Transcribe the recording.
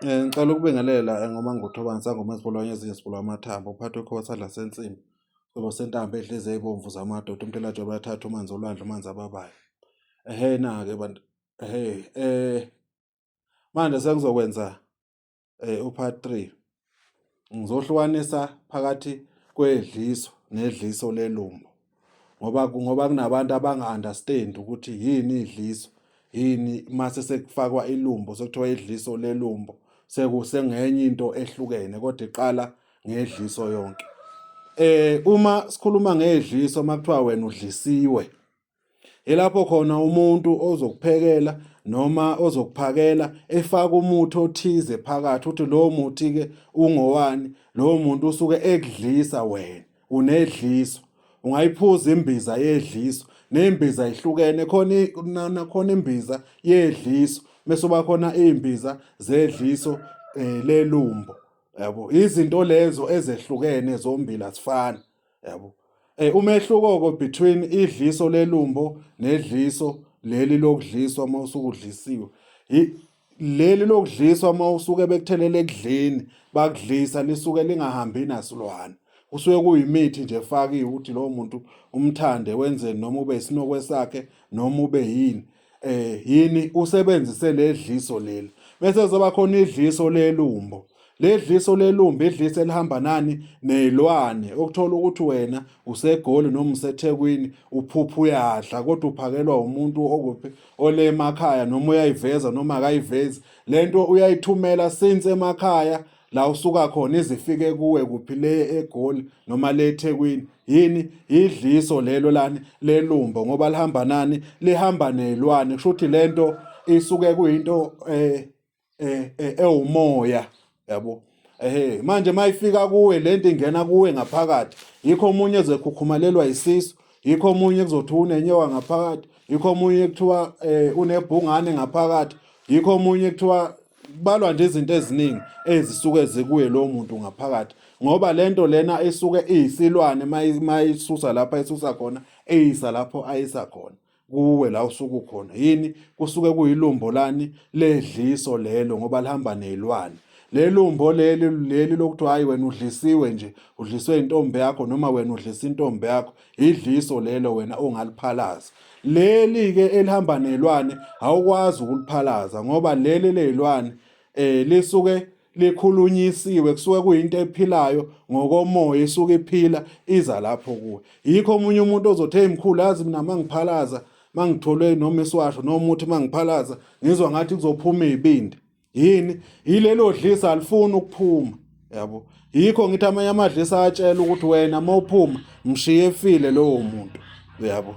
Ngicela ukubingelela ngoma nguThobani sangoma ezipolwane ezinye sipolwa amathambo uphathwe khotha la sensimbi. Sobo sentambo edlize ey'bomvu zamadoda umntelajo bayathatha umanzi olwandle umanzi ababayo. Na-ke bantu manje sengizokwenza u-part 3. Ngizohlukanisa phakathi kwedliso nedliso lelumbo. Ngoba kunabantu abanga-understand ukuthi yini idliso, yini mase sekufakwa ilumbo sekuthiwa idliso lelumbo. Sengenye into ehlukene kodwa iqala ngedliso yonke. Uma sikhuluma ngedliso makuthiwa wena udlisiwe, ilapho khona umuntu ozokuphekela noma ozokuphakela efaka umuthi othize phakathi uthi lowo muthi-ke ungowani, lowo muntu usuke ekudlisa wena, unedliso. Ungayiphuza imbiza yedliso, nembiza ihlukene khona imbiza yedliso, bese kuba khona iy'mbiza zedliso lelumbo, yabo. Izinto lezo ezehlukene zombili azifani, yabo. Umehluko-ko between idliso lelumbo nedliso leli lokudliswa uma usuke udlisiwe. Leli lokudliswa uma usuke bekuthelele ekudleni bakudlisa lisuke lingahambi nasilwane. Kusuke kuyimithi nje efakiwe ukuthi lowo muntu umthande wenzeni noma ube isinokwe sakhe noma ube yini. Yini usebenzise ledliso leli. Bese kuzoba khona idliso lelumbo. Ledliso lelumbi idliso elihamba nani nezilwane, okuthola ukuthi wena useGoli noma useThekwini uphupha uyadla kodwa uphakelwa umuntu okuphi ole emakhaya noma uyayiveza noma akayivezi lento uyayithumela since emakhaya la usuka khona izifike kuwe kuphi le eGoli noma le eThekwini. Yini idliso lelo lani lelumbo ngoba lihamba nani lihamba nezilwane, kusho ukuthi lento isuke kuyinto ewumoya, yabo. Manje mayifika kuwe lento ingena kuwe ngaphakathi, yikho omunye ezekhukhumalelwa isisu, yikho omunye kuzothi unenyoka ngaphakathi, yikho omunye kuthiwa unebhungane ngaphakathi, yikho omunye kuthiwa kubalwa nje izinto eziningi ezisuke zikuye lowo muntu ngaphakathi. Ngoba lento lena isuke iyisilwane mayisusa lapha ayisusa khona eyisa lapho ayisa khona kuwe la usuke ukhona. Yini kusuke kuyilumbo lani ledliso lelo ngoba lihamba nezilwane. Lelumbo leli lokuthi hayi wena udlisiwe nje, udliswe intombi yakho noma wena udlisa intombi yakho, idliso lelo wena ongaliphalaza. Leli-ke elihamba nezilwane awukwazi ukuliphalaza ngoba leli lezilwane lisuke likhulunyisiwe, kusuke kuyinto ephilayo ngokomoya isuke iphila iza lapho kuwe. Yikho omunye umuntu ozothi hey mkhulu yazi mina mangiphalaza mangitholwe noma isiwasho noma umuthi mangiphalaza ngizwa ngathi kuzophuma izibindi. Yini yilelo dlisa alifuni ukuphuma, yabo. Yikho ngithi amanye amadlisa ayatshela ukuthi wena mawuphuma mshiye efile lowo muntu, yabo.